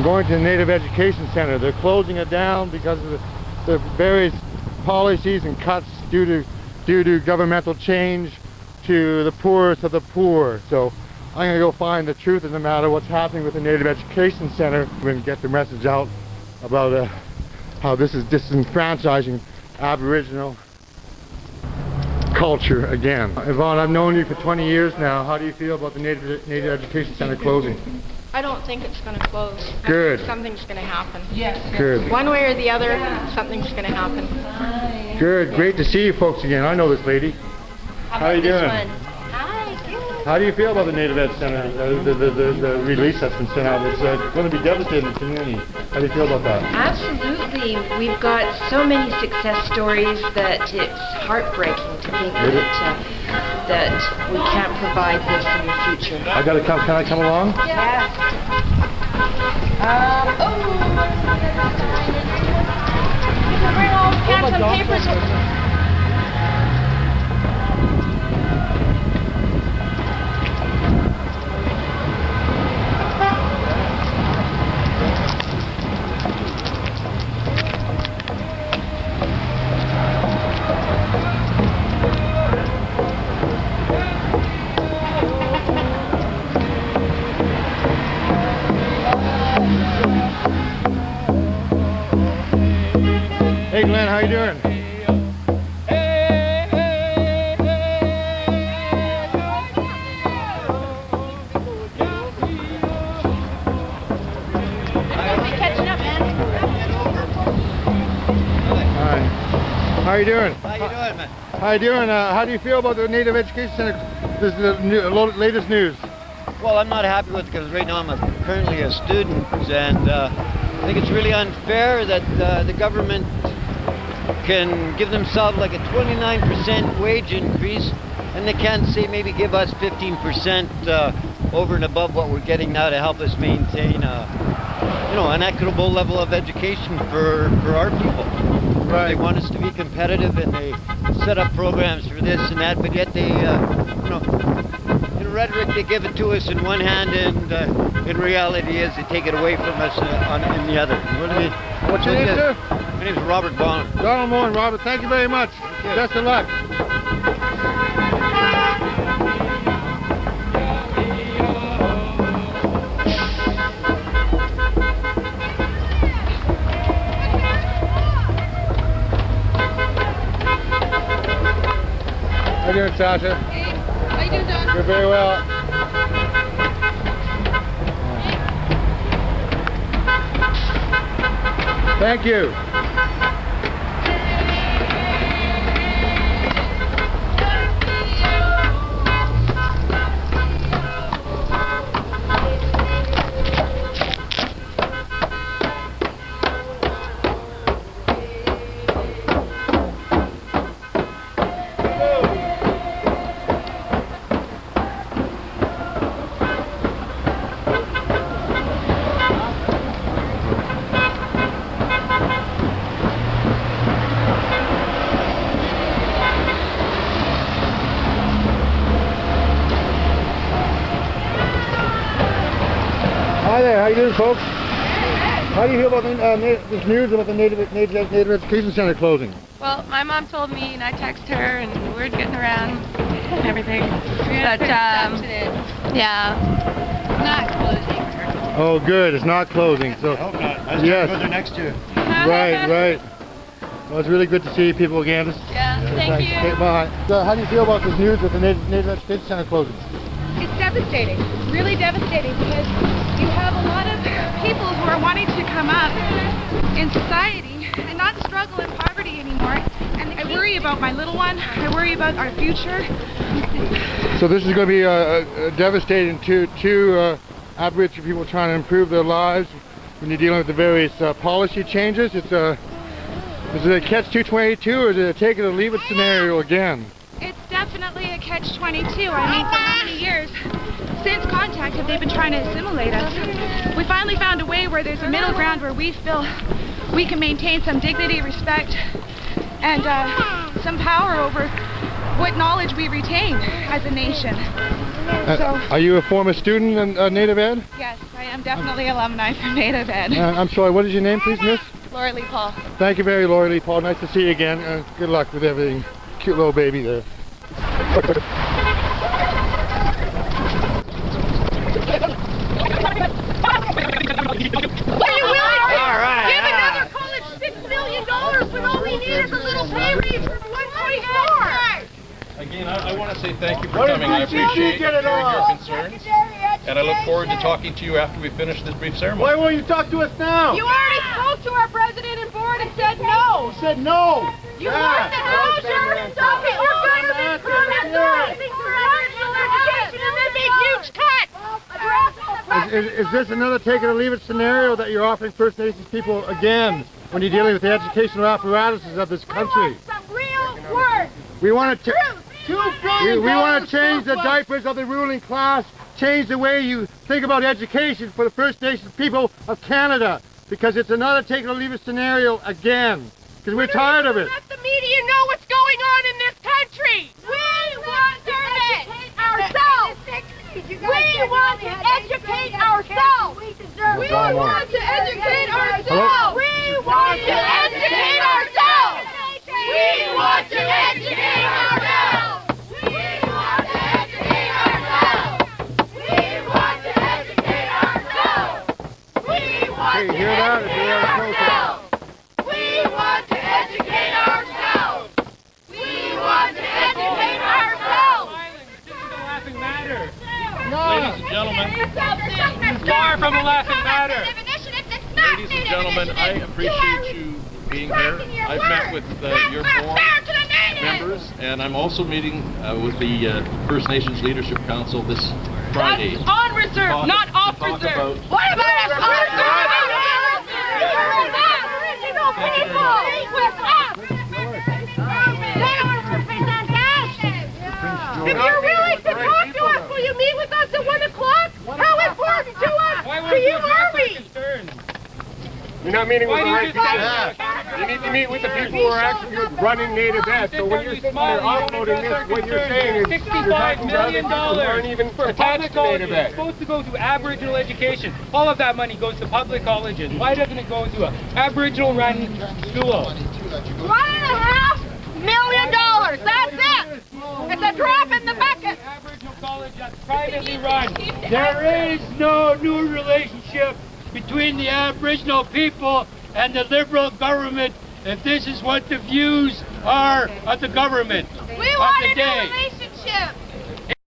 going to the Native Education Center. They're closing it down because of the various policies and cuts due to governmental change to the poorest of the poor. So I'm going to go find the truth of the matter, what's happening with the Native Education Center, and get the message out about how this is disenfranchising Aboriginal culture again. Yvonne, I've known you for 20 years now. How do you feel about the Native Education Center closing? I don't think it's going to close. Good. Something's going to happen. Yes. Good. One way or the other, something's going to happen. Good. Great to see you folks again. I know this lady. How are you doing? Hi. How do you feel about the Native Ed Center, the release that's been sent out? It's going to be devastating to the community. How do you feel about that? Absolutely. We've got so many success stories that it's heartbreaking to think that we can't provide this in the future. I gotta come. Can I come along? Yes. You can bring all cans and papers. Hey Glenn, how you doing? Catching up, man. Hi. How you doing? How you doing, man? How you doing? How do you feel about the Native Education Center? This is the latest news. Well, I'm not happy with it because right now I'm currently a student, and I think it's really unfair that the government can give themselves like a 29% wage increase, and they can't say maybe give us 15% over and above what we're getting now to help us maintain, an equitable level of education for our people. Right. They want us to be competitive, and they set up programs for this and that, but yet they, in rhetoric they give it to us in one hand, and in reality is they take it away from us in the other. What's your name, sir? My name is Robert Bonner. Donald Moore and Robert, thank you very much. Best of luck. How you doing, Sasha? Hey, how you doing, Don? You're very well. Thank you. Hi there, how you doing, folks? How do you feel about this news about the Native Education Center closing? Well, my mom told me, and I texted her, and word's getting around and everything. But, yeah, not closing. Oh, good, it's not closing. So, I hope not. I was yes. going to go there next year. Right. Well, it's really good to see people again. Yeah, thank you. Okay, bye. So, how do you feel about this news with the Native Education Center closing? It's devastating. It's really devastating because you have a lot of people who are wanting to come up in society and not struggle in poverty anymore. And I worry about my little one. I worry about our future. So this is going to be devastating to Aboriginal people trying to improve their lives when you're dealing with the various policy changes. Is it a catch-22 or is it a take it or leave it scenario again? It's definitely a catch-22. I mean, for how many years since contact have they been trying to assimilate us? We finally found a way where there's a middle ground where we feel we can maintain some dignity, respect, and some power over what knowledge we retain as a nation. Are you a former student in Native Ed? Yes, I am definitely alumni from Native Ed. I'm sorry, what is your name, please, miss? Laura Lee Paul. Thank you very, Laura Lee Paul. Nice to see you again. Good luck with everything. Cute little baby there. Give another college $6 million when all we need is a little pay raise from 1.4. Again, I want to say thank you for coming. I appreciate hearing your concerns, and I look forward to talking to you after we finish this brief ceremony. Why won't you talk to us now? You already spoke to our president and board and said no. You said no. You want the housing and stop it. You're government criminalizing professional education and then make huge cuts. Is this another take it or leave it scenario that you're offering First Nations people again when you're dealing with the educational apparatuses of this country? Some real words. We want to $2 we want to change the diapers of the ruling class, change the way you think about education for the First Nations people of Canada, because it's another take it or leave it scenario again, because we're tired of it. Let the media know what's going on in this country. We want to educate ourselves. We want to educate ourselves. We want to educate ourselves. We want to educate ourselves. We want to educate ourselves. We want to educate ourselves. We want to educate ourselves. We want to educate ourselves. We want to educate ourselves. We want to educate ourselves. This is the laughing matter. Ladies and gentlemen, It's far from a laughing matter. ladies and gentlemen, I appreciate you being here. I've met with your board members, and I'm also meeting with the First Nations Leadership Council this Friday. On reserve, not off reserve. What about us on reserve? Original people with us. They are represent us. If you're willing to talk to us, will you meet with us at 1 o'clock? How important to us, to you are we? You're not meeting with the Why right do you people. just You need to meet with the people who are actually running Native Ed. So when you're sitting there offloading this, what you're saying is you're talking to other people who aren't even for attached public to Native colleges. Ed. It's supposed to go to Aboriginal education. All of that money goes to public colleges. Why doesn't it go to an Aboriginal-run school? $1.5 million. That's it. It's a drop in the bucket. Aboriginal college that's privately run. There is no new relationship between the Aboriginal people and the Liberal government if this is what the views are of the government We of want the a day. new relationship.